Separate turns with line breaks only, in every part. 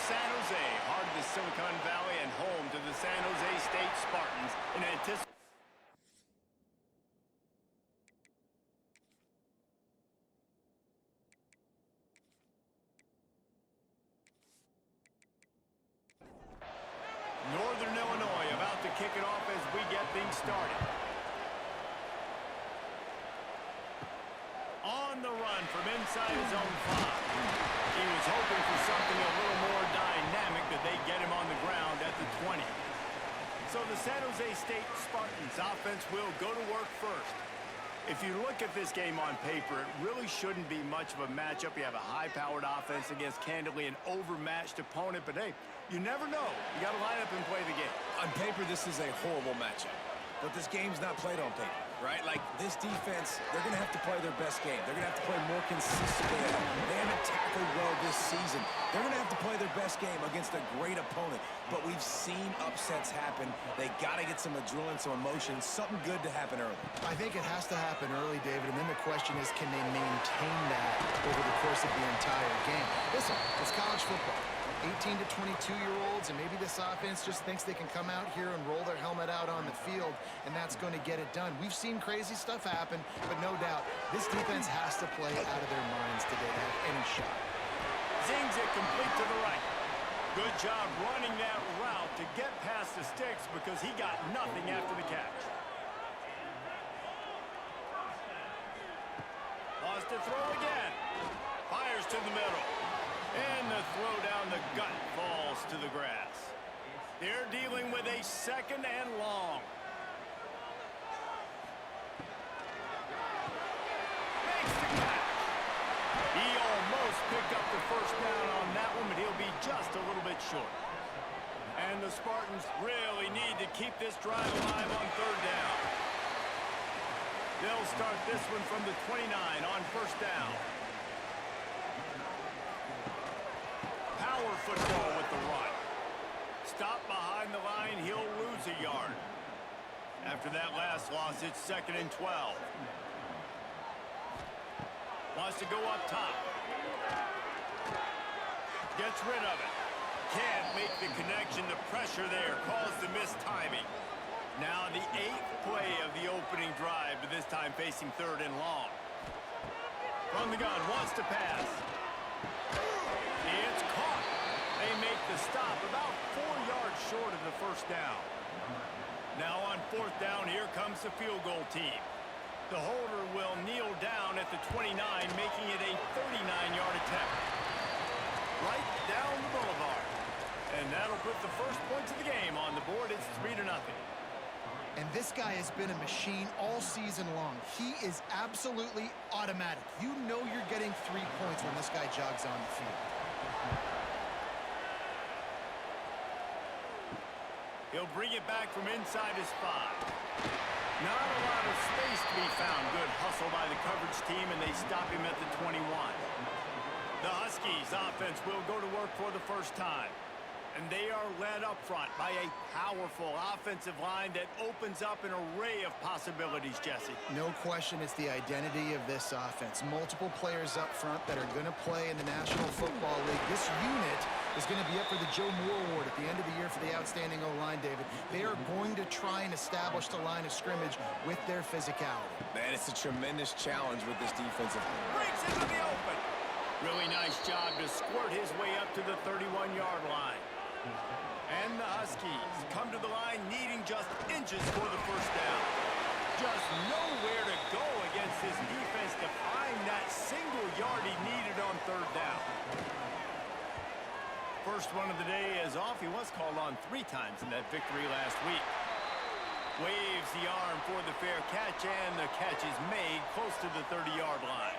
San Jose, heart of the Silicon Valley and home to the San Jose State Spartans in anticipation. Northern Illinois about to kick it off as we get things started. On the run from inside his own 5. He was hoping for something a little more dynamic, that they get him on the ground at the 20. So the San Jose State Spartans offense will go to work first. If you look at this game on paper, it really shouldn't be much of a matchup. You have a high-powered offense against candidly an overmatched opponent, but hey, you never know. You got to line up and play the game.
On paper, this is a horrible matchup. But this game's not played on paper, right? Like, this defense, they're going to have to play their best game. They're going to have to play more consistently. They haven't tackled well this season. They're going to have to play their best game against a great opponent. But we've seen upsets happen. They got to get some adrenaline, some emotion, something good to happen early.
I think it has to happen early, David, and then the question is, can they maintain that over the course of the entire game? Listen, it's college football. 18 to 22-year-olds, and maybe this offense just thinks they can come out here and roll their helmet out on the field, and that's going to get it done. We've seen crazy stuff happen, but no doubt, this defense has to play out of their minds today to have any shot.
Zings it complete to the right. Good job running that route to get past the sticks because he got nothing after the catch. Wants to throw again. Fires to the middle. And the throw down the gut falls to the grass. They're dealing with a 2nd and long. Makes the catch. He almost picked up the first down on that one, but he'll be just a little bit short. And the Spartans really need to keep this drive alive on 3rd down. They'll start this one from the 29 on 1st down. Power football with the run. Stop behind the line, he'll lose a yard. After that last loss, it's 2nd and 12. Wants to go up top. Gets rid of it. Can't make the connection. The pressure there caused the missed timing. Now the 8th play of the opening drive, but this time facing 3rd and long. From the gun, wants to pass. It's caught. They make the stop about 4 yards short of the 1st down. Now on 4th down, here comes the field goal team. The holder will kneel down at the 29, making it a 39-yard attempt. Right down the boulevard. And that'll put the first points of the game on the board. It's 3-0.
And this guy has been a machine all season long. He is absolutely automatic. You know you're getting 3 points when this guy jogs on the field.
He'll bring it back from inside his 5. Not a lot of space to be found. Good hustle by the coverage team, and they stop him at the 21. The Huskies offense will go to work for the first time. And they are led up front by a powerful offensive line that opens up an array of possibilities, Jesse.
No question it's the identity of this offense. Multiple players up front that are going to play in the National Football League. This unit is going to be up for the Joe Moore Award at the end of the year for the outstanding O-line, David. They are going to try and establish the line of scrimmage with their physicality.
Man, it's a tremendous challenge with this defensive.
Breaks into the open. Really nice job to squirt his way up to the 31-yard line. And the Huskies come to the line needing just inches for the 1st down. Just nowhere to go against this defense to find that single yard he needed on 3rd down. First one of the day is off. He was called on 3 times in that victory last week. Waves the arm for the fair catch, and the catch is made close to the 30-yard line.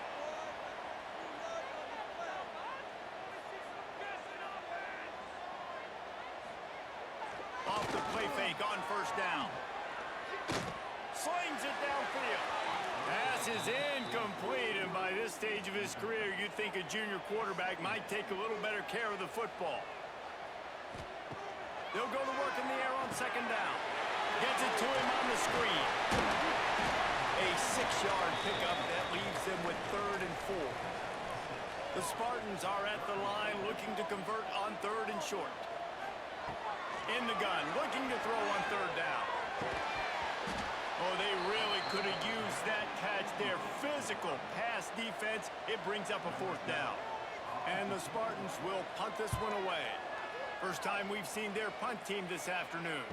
Off the play fake on 1st down. Slings it downfield. Pass is incomplete, and by this stage of his career, you'd think a junior quarterback might take a little better care of the football. They'll go to work in the air on 2nd down. Gets it to him on the screen. A 6-yard pickup that leaves them with 3rd and 4. The Spartans Spartans are at the line looking to convert on 3rd and short. In the gun, looking to throw on 3rd down. Oh, they really could have used that catch there. Physical pass defense. It brings up a 4th down. And the Spartans will punt this one away. First time we've seen their punt team this afternoon.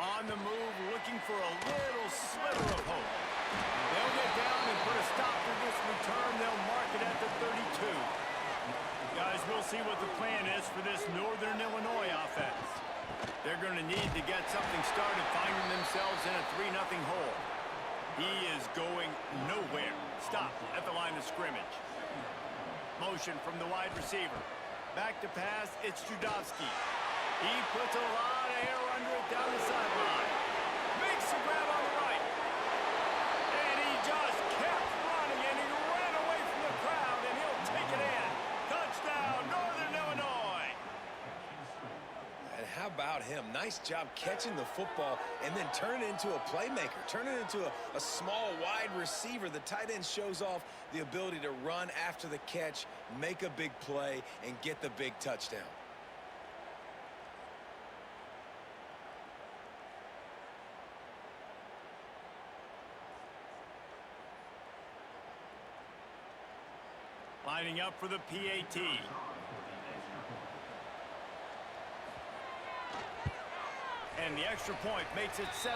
On the move, looking for a little sliver of hope. They'll get down and put a stop to this return. They'll mark it at the 32. Guys, we'll see what the plan is for this Northern Illinois offense. They're going to need to get something started, finding themselves in a 3-0 hole. He is going nowhere. Stop at the line of scrimmage. Motion from the wide receiver. Back to pass, it's Judowski. He puts a lot of air under it down the sideline. Makes the grab on the right. And he just kept running, and he ran away from the crowd, and he'll take it in. Touchdown, Northern Illinois.
And how about him? Nice job catching the football and then turn it into a playmaker. Turn it into a small, wide receiver. The tight end shows off the ability to run after the catch, make a big play, and get the big touchdown.
Lining up for the PAT. And the extra point makes it 7-3.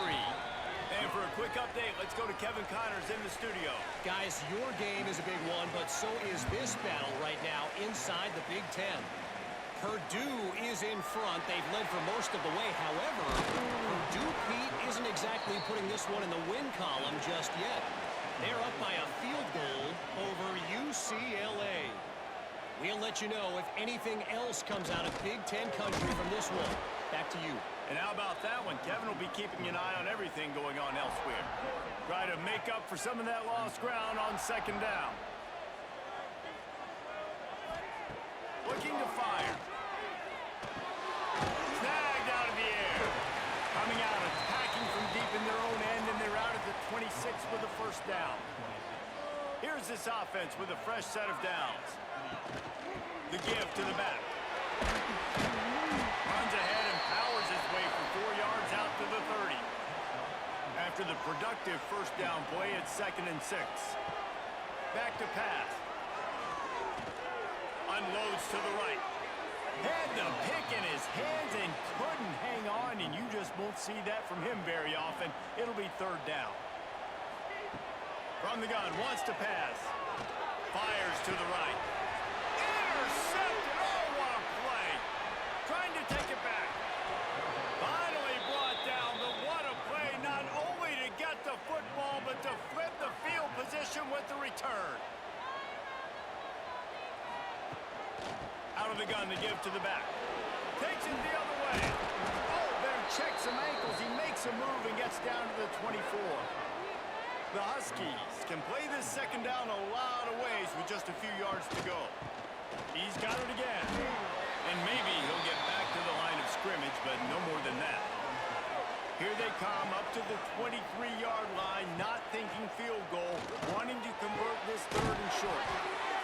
And for a quick update, let's go to Kevin Connors in the studio.
Guys, your game is a big one, but so is this battle right now inside the Big Ten. Purdue is in front. They've led for most of the way. However, Purdue, Pete, isn't exactly putting this one in the win column just yet. They're up by a field goal over UCLA. We'll let you know if anything else comes out of Big Ten country from this one. Back to you.
And how about that one? Kevin will be keeping an eye on everything going on elsewhere. Try to make up for some of that lost ground on 2nd down. Looking to fire. Snagged out of the air. Coming out, attacking from deep in their own end, and they're out at the 26 with a 1st down. Here's this offense with a fresh set of downs. The give to the back. Runs ahead and powers his way for 4 yards out to the 30. After the productive 1st down play, it's 2nd and 6. Back to pass. Unloads to the right. Had the pick in his hands and couldn't hang on, and you just won't see that from him very often. It'll be 3rd down. From the gun, wants to pass. Fires to the right. Intercepted! Oh, what a play! Trying to take it back. Finally brought down, but what a play, not only to get the football, but to flip the field position with the return. Out of the gun to give to the back. Takes it the other way. Oh, there checks some ankles. He makes a move and gets down to the 24. The Huskies can play this 2nd down a lot of ways with just a few yards to go. He's got it again. And maybe he'll get back to the line of scrimmage, but no more than that. Here they come up to the 23-yard line, not thinking field goal, wanting to convert this 3rd and short.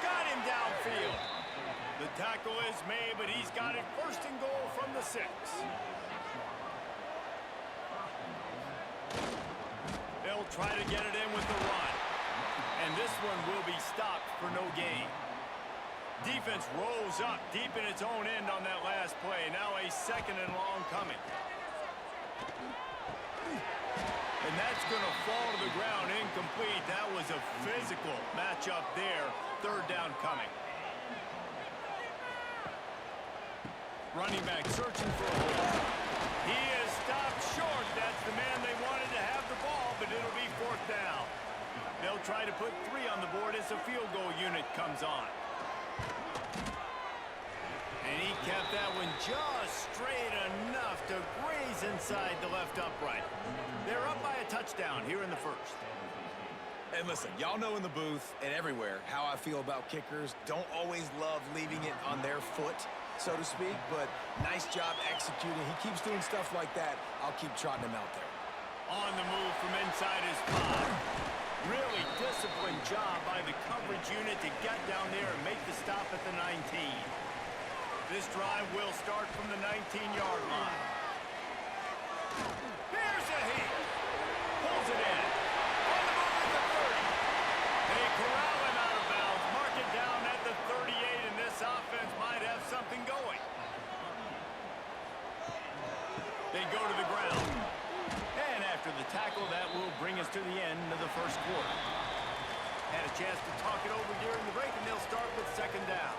Got him downfield. The tackle is made, but he's got it 1st and goal from the 6. They'll try to get it in with the run. And this one will be stopped for no gain. Defense rolls up deep in its own end on that last play. Now a 2nd and long coming. And that's going to fall to the ground incomplete. That was a physical matchup there. 3rd down coming. Running back searching for a hole. He is stopped short. That's the man they wanted to have the ball, but it'll be 4th down. They'll try to put 3 on the board as the field goal unit comes on. And he kept that one just straight enough to graze inside the left upright. They're up by a touchdown here in the 1st.
And listen, y'all know in the booth and everywhere how I feel about kickers. Don't always love leaving it on their foot, so to speak, but nice job executing. He keeps doing stuff like that. I'll keep trotting him out there.
On the move from inside his 5. Really disciplined job by the coverage unit to get down there and make the stop at the 19. This drive will start from the 19-yard line. Here's a heat. Pulls it in. On the move at the 30. They corral him out of bounds. Mark it down at the 38, and this offense might have something going. They go to the ground. And after the tackle, that will bring us to the end of the first quarter. Had a chance to talk it over during the break, and they'll start with second down.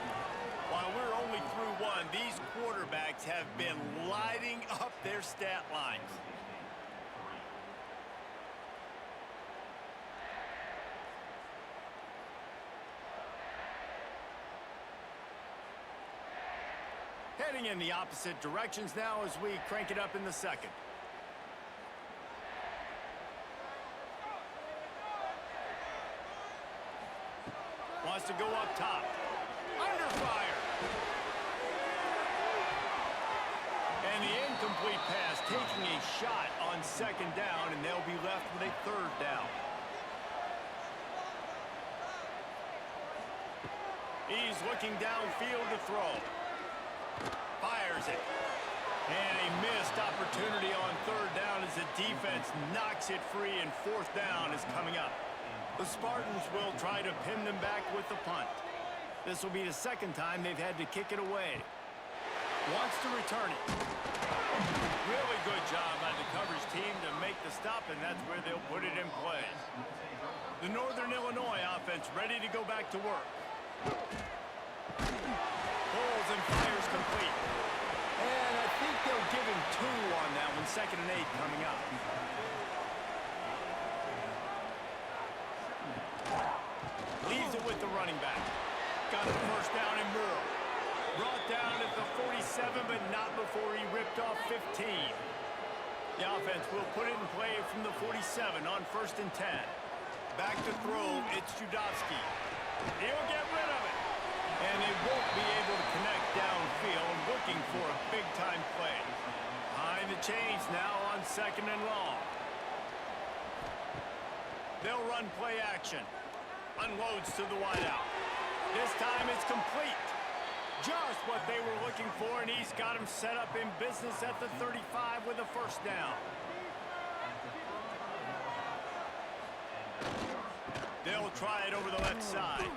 While we're only through one, these quarterbacks have been lighting up their stat lines. Heading in the opposite directions now as we crank it up in the second. Wants to go up top. Under fire. And the incomplete pass taking a shot on second down, and they'll be left with a third down. He's looking downfield to throw. Fires it. And a missed opportunity on third down as the defense knocks it free, and fourth down is coming up. The Spartans will try to pin them back with the punt. This will be the second time they've had to kick it away. Wants to return it. Really good job by the coverage team to make the stop, and that's where they'll put it in play. The Northern Illinois offense ready to go back to work. Pulls and fires complete. And I think they'll give him 2 on that one. 2nd and 8 coming up. Leaves it with the running back. Got the first down and more. Brought down at the 47, but not before he ripped off 15. The offense will put it in play from the 47 on 1st and 10. Back to throw, it's Judowski. He'll get rid of it. And they won't be able to connect downfield, looking for a big-time play. Behind the chains now on 2nd and long. They'll run play action. Unloads to the wideout. This time it's complete. Just what they were looking for, and he's got him set up in business at the 35 with a first down. They'll try it over the left side.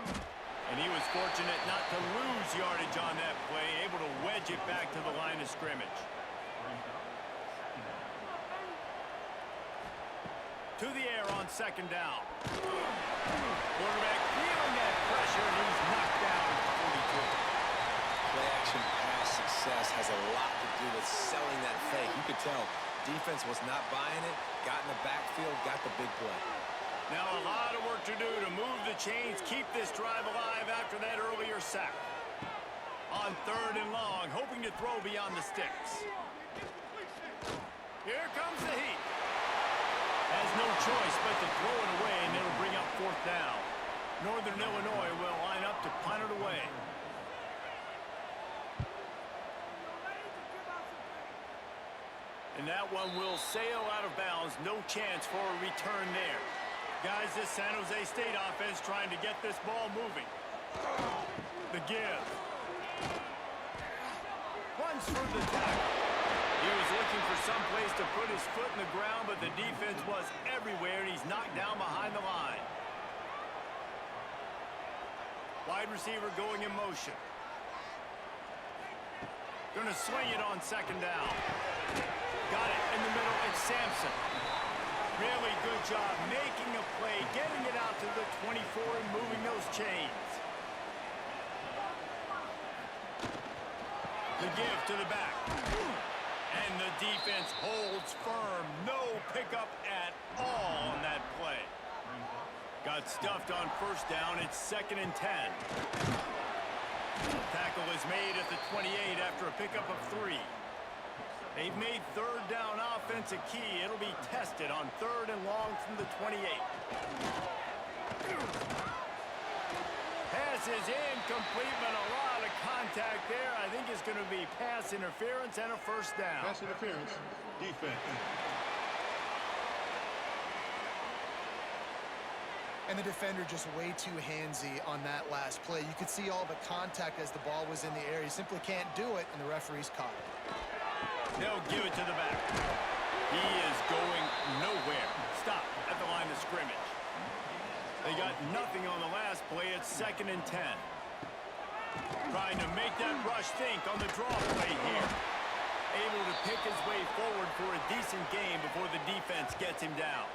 And he was fortunate not to lose yardage on that play, able to wedge it back to the line of scrimmage. To the air on 2nd down. Quarterback feeling that pressure, and he's knocked down at the 42.
Play-action pass success has a lot to do with selling that fake. You could tell defense was not buying it, got in the backfield, got the big play.
Now a lot of work to do to move the chains, keep this drive alive after that earlier sack. On 3rd and long, hoping to throw beyond the sticks. Here comes the heat. Has no choice but to throw it away, and it'll bring up 4th down. Northern Illinois will line up to punt it away. And that one will sail out of bounds. No chance for a return there. Guys, this San Jose State offense trying to get this ball moving. The give. Runs through the tackle. He was looking for some place to put his foot in the ground, but the defense was everywhere, and he's knocked down behind the line. Wide receiver going in motion. Gonna swing it on 2nd down. Got it in the middle. It's Sampson. Really good job making a play, getting it out to the 24 and moving those chains. The give to the back. And the defense holds firm. No pickup at all on that play. Got stuffed on 1st down. It's 2nd and 10. Tackle is made at the 28 after a pickup of 3. They've made 3rd down offense a key. It'll be tested on 3rd and long from the 28. Pass is incomplete, but a lot of contact there. I think it's going to be pass interference and a 1st down.
Pass interference, defense.
And the defender just way too handsy on that last play. You could see all the contact as the ball was in the air. He simply can't do it, and the referee's caught it.
They'll give it to the back. He is going nowhere. Stop at the line of scrimmage. They got nothing on the last play. It's 2nd and 10. Trying to make that rush think on the draw play here. Able to pick his way forward for a decent game before the defense gets him down.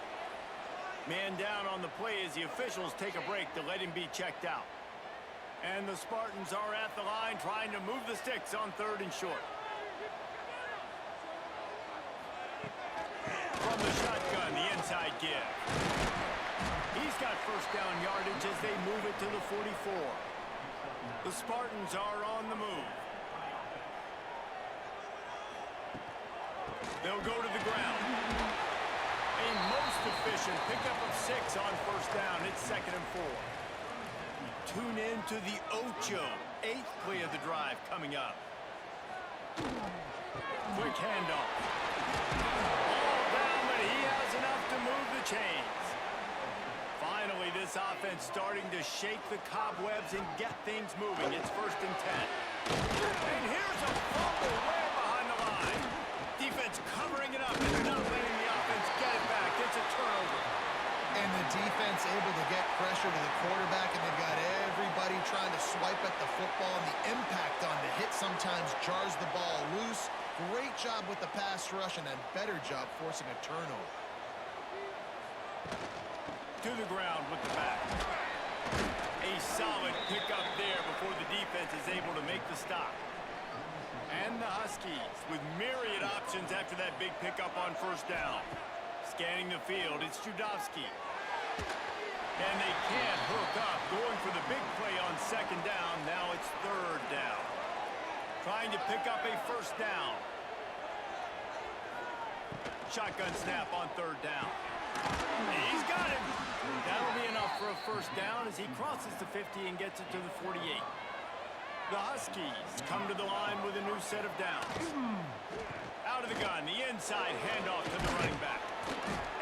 Man down on the play as the officials take a break to let him be checked out. And the Spartans are at the line trying to move the sticks on 3rd and short. From the shotgun, the inside give. He's got 1st down yardage as they move it to the 44. The Spartans are on the move. They'll go to the ground. A most efficient pickup of 6 on 1st down. It's 2nd and 4. Tune in to the Ocho. 8th play of the drive coming up. Quick handoff. All down, but he has enough to move the chains. Finally, this offense starting to shake the cobwebs and get things moving. It's 1st and 10. And here's a fumble way behind the line. Defense covering it up, and they're not letting the offense get it back. It's a turnover.
And the defense able to get pressure to the quarterback, and they've got everybody trying to swipe at the football, and the impact on the hit sometimes jars the ball loose. Great job with the pass rush, and a better job forcing a turnover.
To the ground with the back. A solid pickup there before the defense is able to make the stop. And the Huskies with myriad options after that big pickup on 1st down. Scanning the field, it's Judowski. And they can't hook up, going for the big play on 2nd down. Now it's 3rd down. Trying to pick up a 1st down. Shotgun snap on 3rd down. He's got it. That'll be enough for a 1st down as he crosses the 50 and gets it to the 48. The Huskies come to the line with a new set of downs. Out of the gun, the inside handoff to the running back.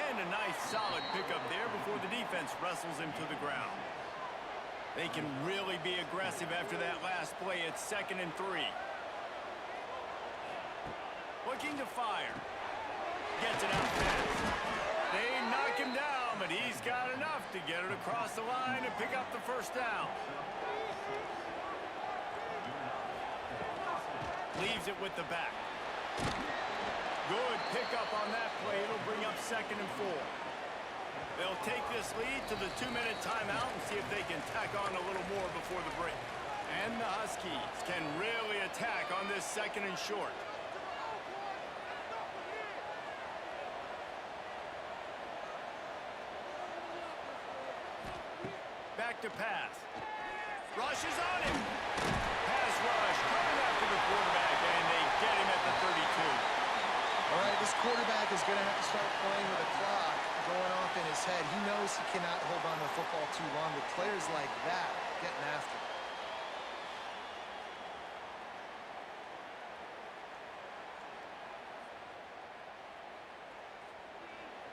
And a nice solid pickup there before the defense wrestles him to the ground. They can really be aggressive after that last play. It's 2nd and 3. Looking to fire. Gets it out fast. They knock him down, but he's got enough to get it across the line and pick up the 1st down. Leaves it with the back. Good pickup on that play. It'll bring up 2nd and 4. They'll take this lead to the 2-minute timeout and see if they can tack on a little more before the break. And the Huskies can really attack on this 2nd and short. Back to pass. Rush is on him. Pass rush coming after the quarterback, and they get him at the 32.
All right, this quarterback is going to have to start playing with a clock going off in his head. He knows he cannot hold on to the football too long with players like that getting after him.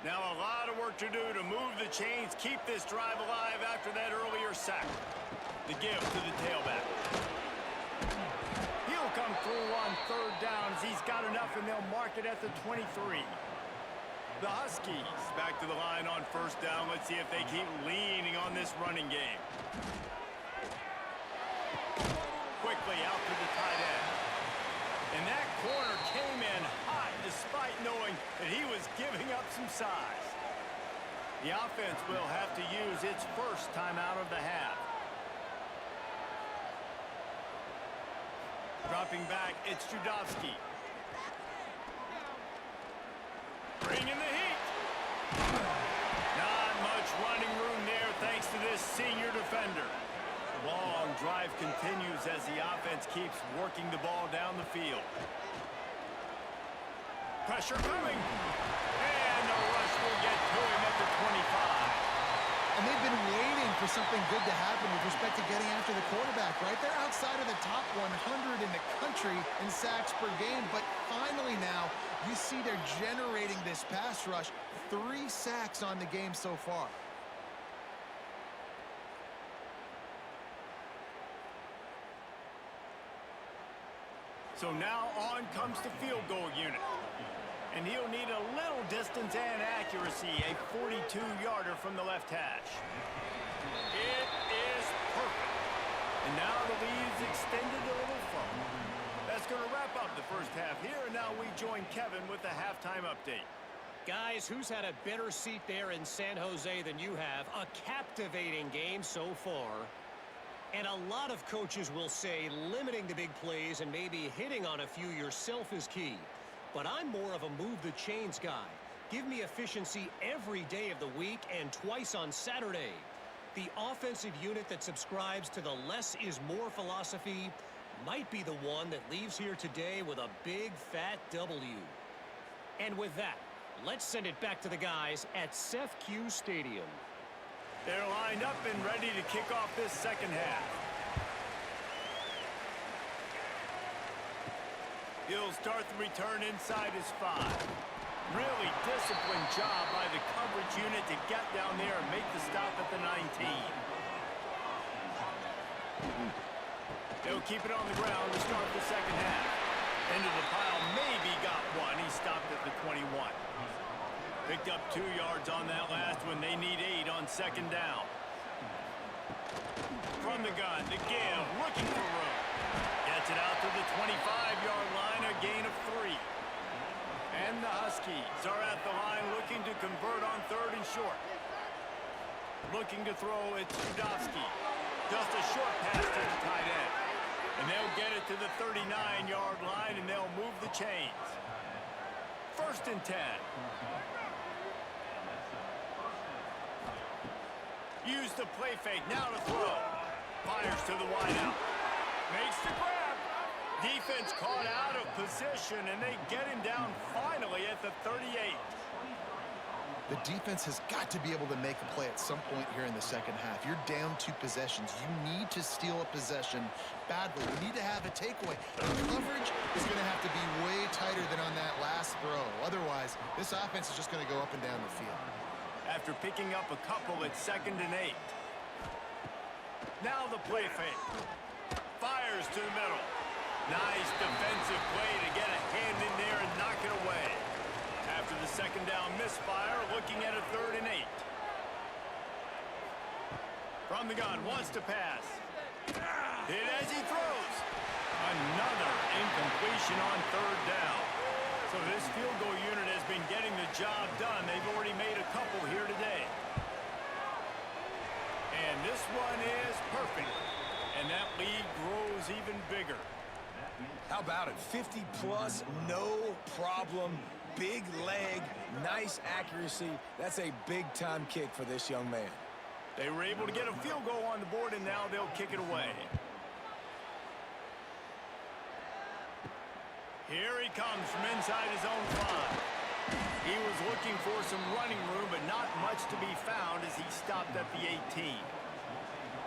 Now a lot of work to do to move the chains, keep this drive alive after that earlier sack. The give to the tailback. He'll come through on 3rd down as he's got enough, and they'll mark it at the 23. The Huskies back to the line on 1st down. Let's see if they keep leaning on this running game. Quickly out to the tight end. And that corner came in hot despite knowing that he was giving up some size. The offense will have to use its 1st timeout of the half. Dropping back, it's Judowski. Bringing the heat. Not much running room there thanks to this senior defender. Long drive continues as the offense keeps working the ball down the field. Pressure coming. And the rush will get to him at the 25.
And they've been waiting for something good to happen with respect to getting after the quarterback, right? They're outside of the top 100 in the country in sacks per game, but finally now you see they're generating this pass rush. 3 sacks on the game so far.
So now on comes the field goal unit. And he'll need a little distance and accuracy, a 42-yarder from the left hash. It is perfect. And now the lead's extended a little further. That's going to wrap up the first half here, and now we join Kevin with the halftime update.
Guys, who's had a better seat there in San Jose than you have? A captivating game so far. And a lot of coaches will say limiting the big plays and maybe hitting on a few yourself is key. But I'm more of a move the chains guy. Give me efficiency every day of the week and twice on Saturday. The offensive unit that subscribes to the less is more philosophy might be the one that leaves here today with a big fat W. And with that, let's send it back to the guys at Seth Q Stadium.
They're lined up and ready to kick off this second half. He'll start the return inside his 5. Really disciplined job by the coverage unit to get down there and make the stop at the 19. They'll keep it on the ground to start the second half. Into the pile, maybe got one. He stopped at the 21. Picked up 2 yards on that last one. They need 8 on second down. From the gun, the give, looking for room. Gets it out to the 25-yard line, a gain of 3. And the Huskies are at the line looking to convert on 3rd and short. Looking to throw it to Dovsky. Just a short pass to the tight end. And they'll get it to the 39-yard line, and they'll move the chains. 1st and 10. Use the play fake, now to throw. Fires to the wideout. Makes the grab. Defense caught out of position, and they get him down finally at the 38.
The defense has got to be able to make a play at some point here in the second half. You're down 2 possessions. You need to steal a possession badly. You need to have a takeaway. The coverage is going to have to be way tighter than on that last throw. Otherwise, this offense is just going to go up and down the field.
After picking up a couple at 2nd and 8. Now the play fake. Fires to the middle. Nice defensive play to get a hand in there and knock it away. After the second down misfire, looking at a 3rd and 8. From the gun, wants to pass. Hit as he throws. Another incompletion on 3rd down. So this field goal unit has been getting the job done. They've already made a couple here today. And this one is perfect. And that lead grows even bigger.
How about it? 50 plus, no problem. Big leg, nice accuracy. That's a big-time kick for this young man.
They were able to get a field goal on the board, and now they'll kick it away. Here he comes from inside his own 5. He was looking for some running room, but not much to be found as he stopped at the 18.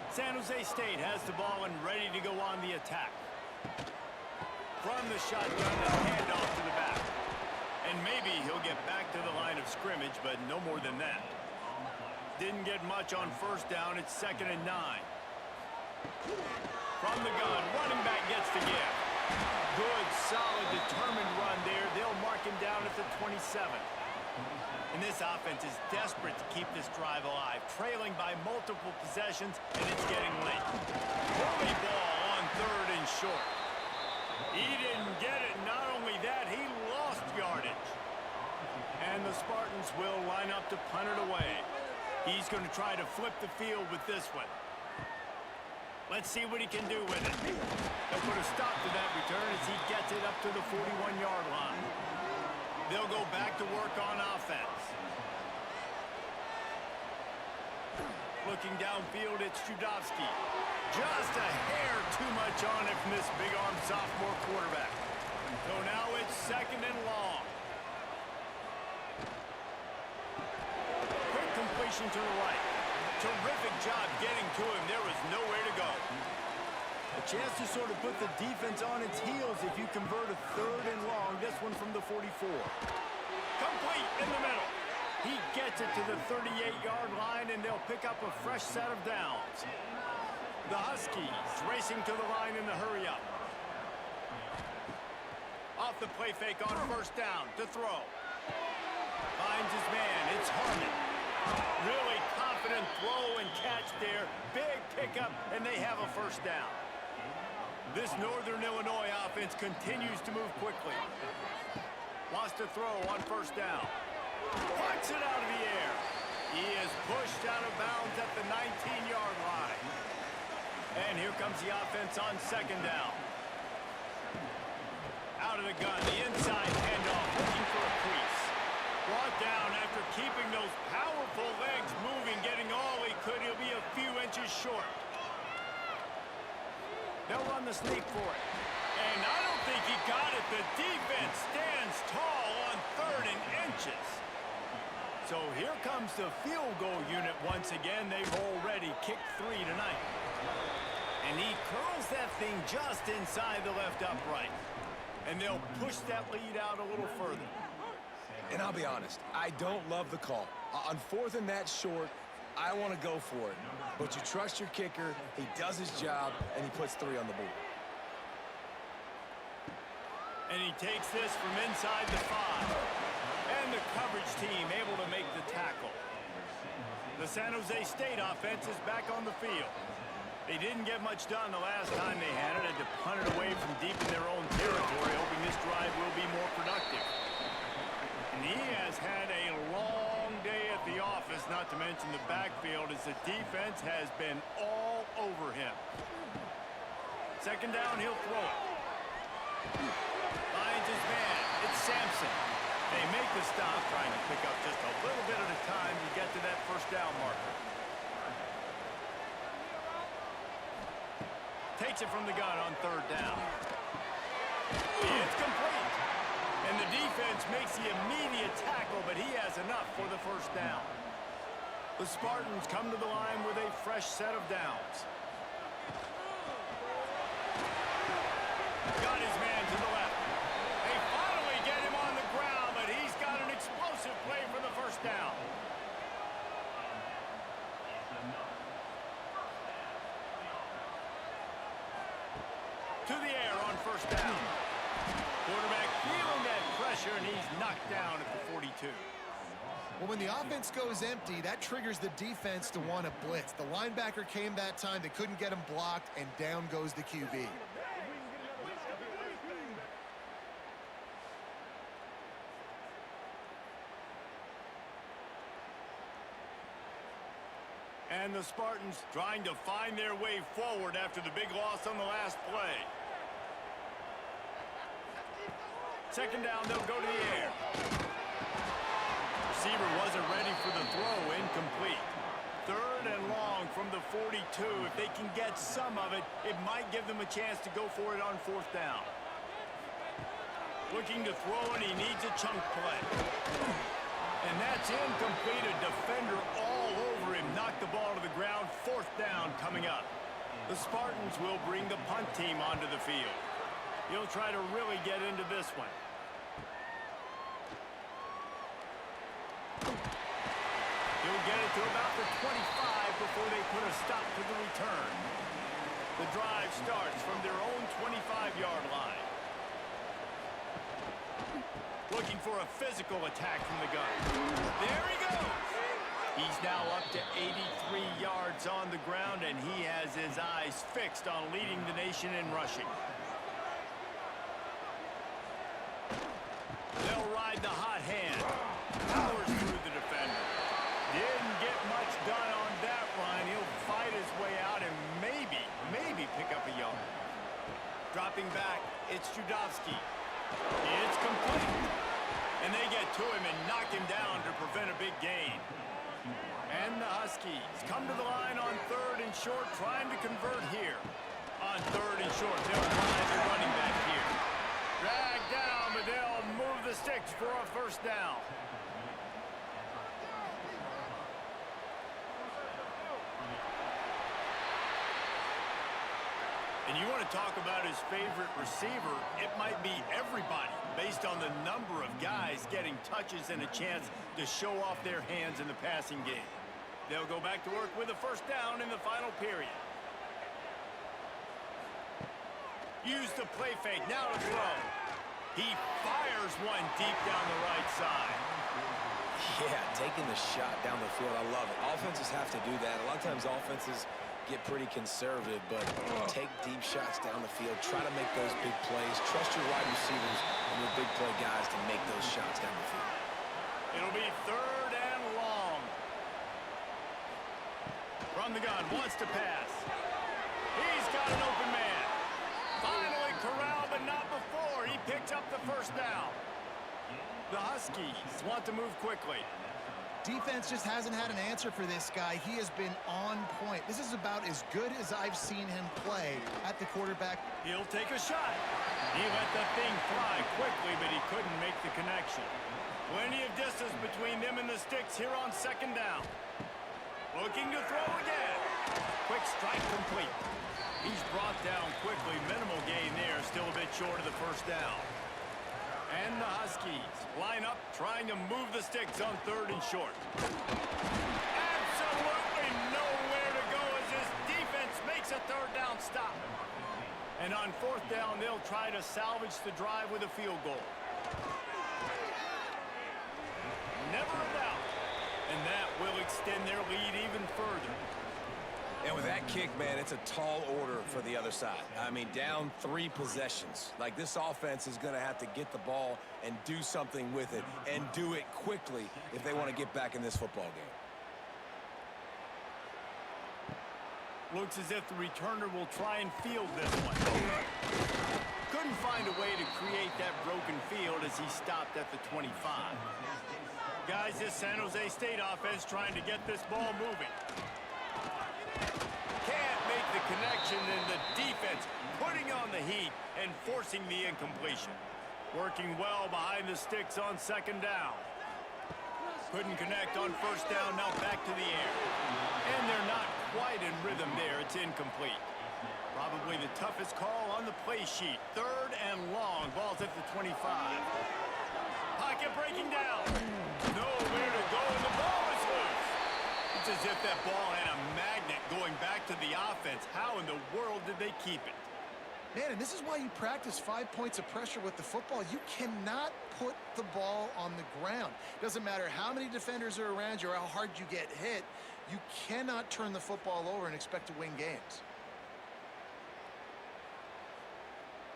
San Jose State has the ball and ready to go on the attack. From the shotgun, a handoff to the back. And maybe he'll get back to the line of scrimmage, but no more than that. Didn't get much on 1st down. It's 2nd and 9. From the gun, running back gets the give. Good, solid, determined run there. They'll mark him down at the 27. And this offense is desperate to keep this drive alive, trailing by multiple possessions, and it's getting late. Early ball on 3rd and short. He didn't get it. Not only that, he lost yardage. And the Spartans will line up to punt it away. He's going to try to flip the field with this one. Let's see what he can do with it. They'll put a stop to that return as he gets it up to the 41-yard line. They'll go back to work on offense. Looking downfield, it's Judovsky. Just a hair too much on it from this big-arm sophomore quarterback. So now it's 2nd and long. Quick completion to the right. Terrific job getting to him. There was nowhere to go. A chance to sort of put the defense on its heels if you convert a 3rd and long. This one from the 44. Complete in the middle. He gets it to the 38-yard line, and they'll pick up a fresh set of downs. The Huskies racing to the line in the hurry-up. Off the play fake on first down to throw. Finds his man. It's Harmon. Really confident throw and catch there. Big pickup, and they have a first down. This Northern Illinois offense continues to move quickly. Lost a throw on first down. Puts it out of the air. He is pushed out of bounds at the 19-yard line. And here comes the offense on second down. Out of the gun, the inside handoff, looking for a crease. Brought down after keeping those powerful legs moving, getting all he could. He'll be a few inches short. They'll run the sneak for it. And I don't think he got it. The defense stands tall on 3rd and inches. So here comes the field goal unit once again. They've already kicked 3 tonight. And he curls that thing just inside the left upright. And they'll push that lead out a little further.
And I'll be honest, I don't love the call. On 4th and that short, I want to go for it. But you trust your kicker, he does his job, and he puts 3 on the board.
And he takes this from inside the 5. And the coverage team able to make the tackle. The San Jose State offense is back on the field. They didn't get much done the last time they had it. Had to punt it away from deep in their own territory, hoping this drive will be more productive. And he has had a long day at the office, not to mention the backfield, as the defense has been all over him. Second down, he'll throw it. Finds his man. It's Sampson. They make the stop, trying to pick up just a little bit at a time to get to that first down marker. Takes it from the gun on 3rd down. It's complete. And the defense makes the immediate tackle, but he has enough for the first down. The Spartans come to the line with a fresh set of downs. Got his man to the left. They finally get him on the ground, but he's got an explosive play for the first down. To the air on first down. Quarterback feeling that pressure, and he's knocked down at the 42.
Well, when the offense goes empty, that triggers the defense to want to blitz. The linebacker came that time. They couldn't get him blocked, and down goes the QB.
And the Spartans trying to find their way forward after the big loss on the last play. Second down, they'll go to the air. Receiver wasn't ready for the throw, incomplete. 3rd and long from the 42. If they can get some of it, it might give them a chance to go for it on 4th down. Looking to throw, and he needs a chunk play. And that's incomplete. A defender all over him. Knocked the ball to the ground. 4th down coming up. The Spartans will bring the punt team onto the field. He'll try to really get into this one. He'll get it to about the 25 before they put a stop to the return. The drive starts from their own 25-yard line. Looking for a physical attack from the gun. There he goes. He's now up to 83 yards on the ground, and he has his eyes fixed on leading the nation in rushing. They'll ride the hot hand. Powers through the defender. Didn't get much done on that run. He'll fight his way out and maybe pick up a yard. Dropping back, it's Judowski. It's complete. And they get to him and knock him down to prevent a big gain. And the Huskies come to the line on 3rd and short, trying to convert here. On 3rd and short, they'll ride the running back here. Drag down, but they'll move the sticks for a first down. And you want to talk about his favorite receiver, it might be everybody, based on the number of guys getting touches and a chance to show off their hands in the passing game. They'll go back to work with a first down in the final period. Use the play fake, now to throw. He fires one deep down the right side.
Yeah, taking the shot down the field, I love it. Offenses have to do that. A lot of times offenses get pretty conservative, but take deep shots down the field. Try to make those big plays. Trust your wide receivers and your big play guys to make those shots down the field.
It'll be 3rd and long. From the gun, wants to pass. He's got an open man. Finally corralled, but not before. He picks up the 1st down. The Huskies want to move quickly.
Defense just hasn't had an answer for this guy. He has been on point. This is about as good as I've seen him play at the quarterback.
He'll take a shot. He let the thing fly quickly, but he couldn't make the connection. Plenty of distance between them and the sticks here on 2nd down. Looking to throw again. Quick strike complete. He's brought down quickly. Minimal gain there. Still a bit short of the 1st down. And the Huskies line up, trying to move the sticks on 3rd and short. Absolutely nowhere to go as this defense makes a 3rd down stop. And on 4th down, they'll try to salvage the drive with a field goal. Never a doubt. And that will extend their lead even further.
And with that kick, man, it's a tall order for the other side. I mean, down 3 possessions. Like, this offense is going to have to get the ball and do something with it, and do it quickly if they want to get back in this football game.
Looks as if the returner will try and field this one. Couldn't find a way to create that broken field as he stopped at the 25. Guys, this San Jose State offense trying to get this ball moving. Can't make the connection, and the defense putting on the heat and forcing the incompletion. Working well behind the sticks on 2nd down. Couldn't connect on 1st down, now back to the air. And they're not quite in rhythm there. It's incomplete. Probably the toughest call on the play sheet. 3rd and long. Ball's at the 25. Pocket breaking down. Nowhere to go, and the ball is loose. It's as if that ball had a magnet going back to the offense. How in the world did they keep it?
Man, and this is why you practice 5 points of pressure with the football. You cannot put the ball on the ground. Doesn't matter how many defenders are around you or how hard you get hit. You cannot turn the football over and expect to win games.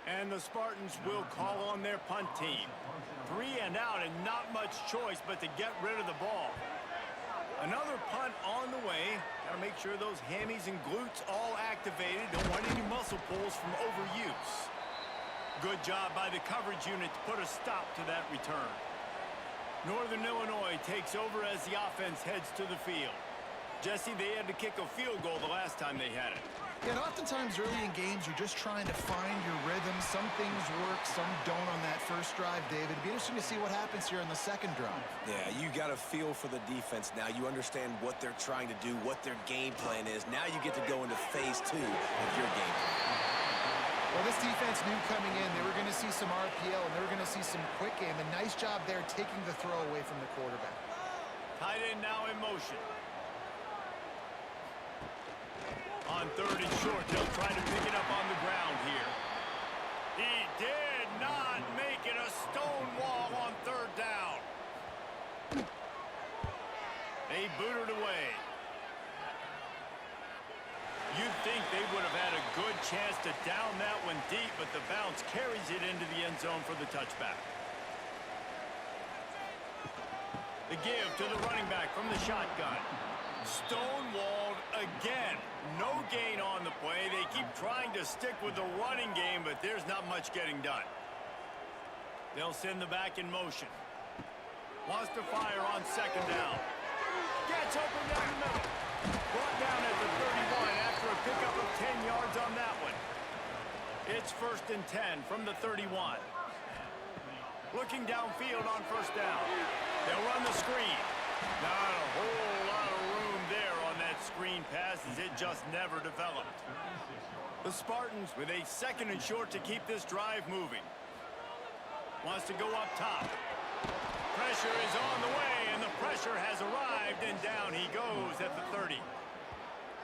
And the Spartans will call on their punt team. 3 and out, and not much choice but to get rid of the ball. Another punt on the way. Got to make sure those hammies and glutes all activated. Don't want any muscle pulls from overuse. Good job by the coverage unit to put a stop to that return. Northern Illinois takes over as the offense heads to the field. Jesse, they had to kick a field goal the last time they had it.
Yeah, and oftentimes early in games, you're just trying to find your rhythm. Some things work, some don't on that first drive, David. It'd be interesting to see what happens here on the second drive.
Yeah, you got to feel for the defense now. You understand what they're trying to do, what their game plan is. Now you get to go into phase 2 of your game plan.
Well, this defense knew coming in they were going to see some RPO, and they were going to see some quick game. A nice job there taking the throw away from the quarterback.
Tight end now in motion. On 3rd and short, they'll try to pick it up on the ground here. He did not make it. A stone wall on 3rd down. They booted away. You'd think they would have had a good chance to down that one deep, but the bounce carries it into the end zone for the touchback. The give to the running back from the shotgun. Stonewalled again. No gain on the play. They keep trying to stick with the running game, but there's not much getting done. They'll send the back in motion. Wants to fire on 2nd down. Gets open down the middle. Brought down at the 31 after a pickup of 10 yards on that one. It's 1st and 10 from the 31. Looking downfield on 1st down. They'll run the screen. Not a whole lot of room there on that screen pass as it just never developed. The Spartans with a 2nd and short to keep this drive moving. Wants to go up top. Pressure is on the way, and the pressure has arrived, and down he goes at the 30.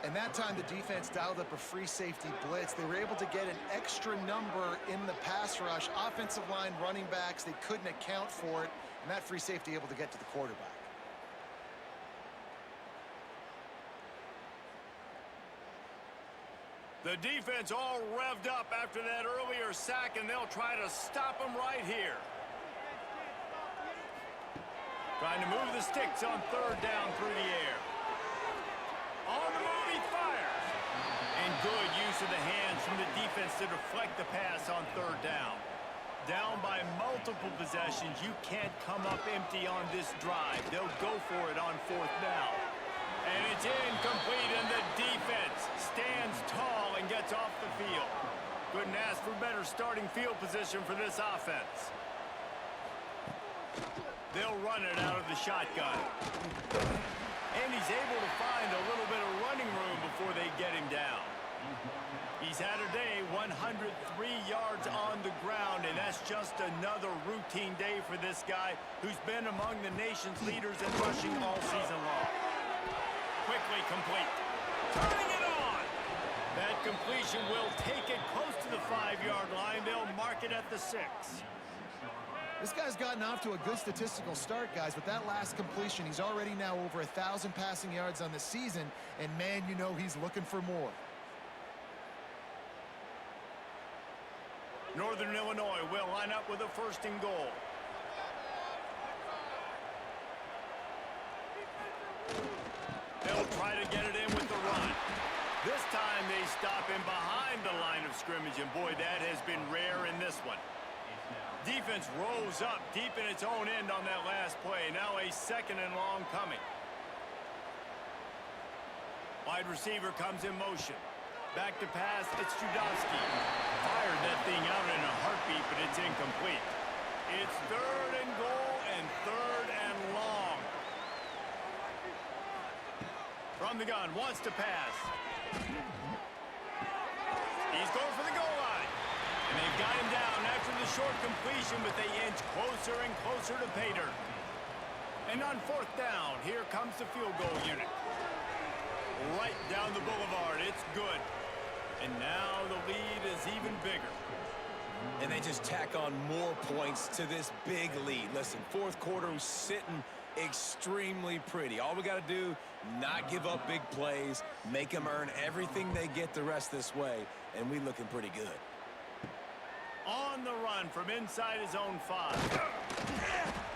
And that time the defense dialed up a free safety blitz. They were able to get an extra number in the pass rush. Offensive line, running backs, they couldn't account for it. And that free safety able to get to the quarterback.
The defense all revved up after that earlier sack, and they'll try to stop him right here. Trying to move the sticks on third down through the air. On the move, he fires. And good use of the hands from the defense to deflect the pass on third down. Down by multiple possessions, you can't come up empty on this drive. They'll go for it on fourth down. And it's incomplete, and the defense stands tall and gets off the field. Couldn't ask for better starting field position for this offense. They'll run it out of the shotgun. And he's able to find a little bit of running room before they get him down. He's had a day, 103 yards on the ground, and that's just another routine day for this guy who's been among the nation's leaders in rushing all season long. Quickly complete. Turning it on. That completion will take it close to the 5-yard line. They'll mark it at the 6.
This guy's gotten off to a good statistical start, guys. With that last completion, he's already now over 1,000 passing yards on the season. And, man, you know he's looking for more.
Northern Illinois will line up with a 1st and goal. They'll try to get it in with the run. This time they stop him behind the line of scrimmage, and boy, that has been rare in this one. Defense rolls up deep in its own end on that last play. Now a 2nd and long coming. Wide receiver comes in motion. Back to pass, it's Judowski. Fired that thing out in a heartbeat, but it's incomplete. It's 3rd and goal and 3rd and long. From the gun, wants to pass. He's going for the goal line. And they've got him down after the short completion, but they inch closer and closer to pay dirt. And on 4th down, here comes the field goal unit. Right down the boulevard, it's good. And now the lead is even bigger.
And they just tack on more points to this big lead. Listen, 4th quarter was sitting extremely pretty. All we got to do, not give up big plays, make them earn everything they get the rest this way, and we looking pretty good.
On the run from inside his own 5.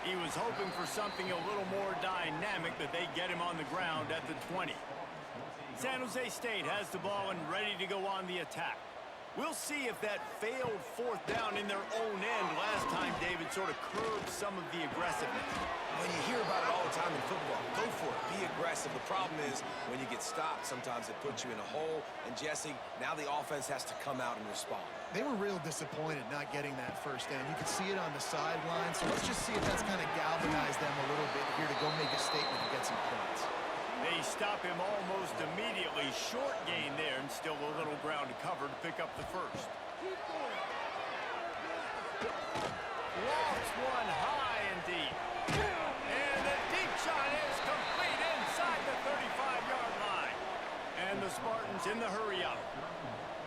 He was hoping for something a little more dynamic, but they get him on the ground at the 20. San Jose State has the ball and ready to go on the attack. We'll see if that failed 4th down in their own end last time, David, sort of curbed some of the aggressiveness.
When you hear about it all the time in football, go for it, be aggressive. The problem is when you get stopped, sometimes it puts you in a hole. And Jesse, now the offense has to come out and respond.
They were real disappointed not getting that 1st down. You could see it on the sideline. So let's just see if that's kind of galvanized them a little bit here to go make a statement and get some points.
They stop him almost immediately. Short gain there, and still a little ground to cover to pick up the 1st. Walks one high and deep. And the deep shot is complete inside the 35-yard line. And the Spartans in the hurry-up.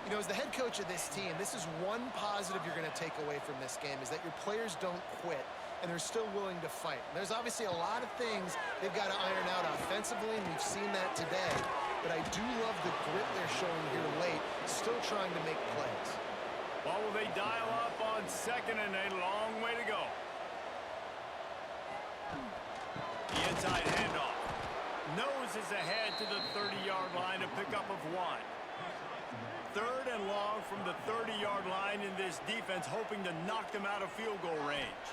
You know, as the head coach of this team, this is one positive you're going to take away from this game, is that your players don't quit. And they're still willing to fight. There's obviously a lot of things they've got to iron out offensively, and we've seen that today. But I do love the grit they're showing here late, still trying to make plays.
Well, will they dial up on 2nd and a long way to go? The inside handoff. Noses ahead to the 30-yard line, a pickup of 1. 3rd and long from the 30-yard line in this defense, hoping to knock them out of field goal range.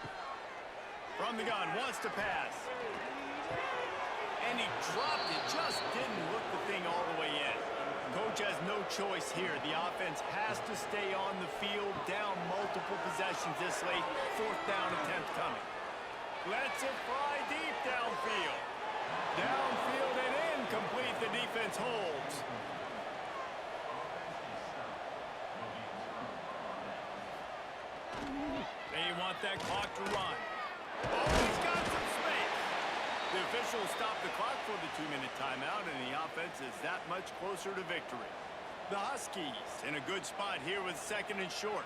From the gun, wants to pass. And he dropped it, just didn't look the thing all the way in. Coach has no choice here. The offense has to stay on the field, down multiple possessions this late. 4th down attempt coming. Lets it fly deep downfield. Downfield and incomplete, the defense holds. They want that clock to run. Oh, he's got some space. The officials stopped the clock for the 2-minute timeout, and the offense is that much closer to victory. The Huskies in a good spot here with 2nd and short.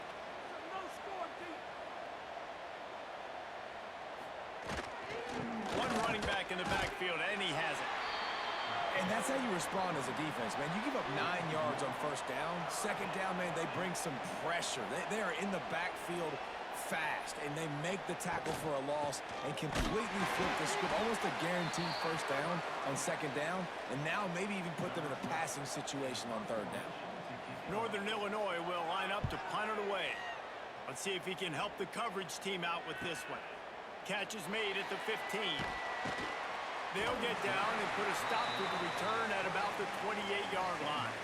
One running back in the backfield, and he has it.
And that's how you respond as a defense, man. You give up 9 yards on 1st down. 2nd down, man, they bring some pressure. They are in the backfield fast, and they make the tackle for a loss and completely flip the script. Almost a guaranteed 1st down on 2nd down, and now maybe even put them in a passing situation on 3rd down.
Northern Illinois will line up to punt it away. Let's see if he can help the coverage team out with this one. Catch is made at the 15. They'll get down and put a stop to the return at about the 28-yard line.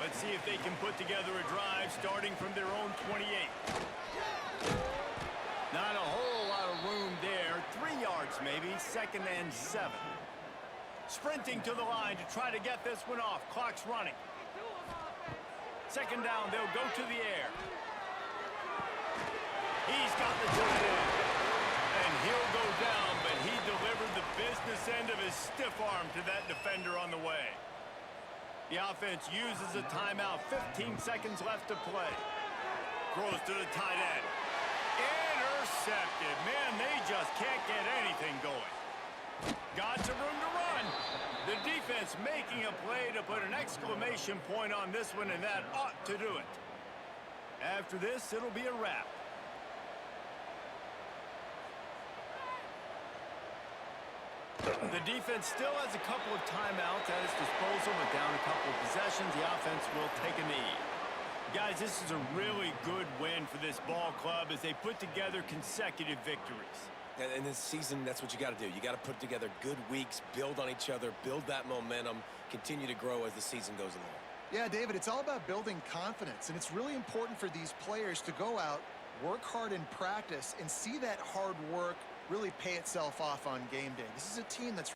Let's see if they can put together a drive starting from their own 28. Not a whole lot of room there. 3 yards maybe, 2nd and 7. Sprinting to the line to try to get this one off. Clock's running. 2nd down, they'll go to the air. He's got the tight end. And he'll go down, but he delivered the business end of his stiff arm to that defender on the way. The offense uses a timeout. 15 seconds left to play. Throws to the tight end. Intercepted. Man, they just can't get anything going. Got some room to run. The defense making a play to put an exclamation point on this one, and that ought to do it. After this, it'll be a wrap. The defense still has a couple of timeouts at its disposal, but down a couple of possessions, the offense will take a knee. Guys, this is a really good win for this ball club as they put together consecutive victories.
And this season, that's what you got to do. You got to put together good weeks, build on each other, build that momentum, continue to grow as the season goes along.
Yeah, David, it's all about building confidence, and it's really important for these players to go out, work hard in practice, and see that hard work really pay itself off on game day. This is a team that's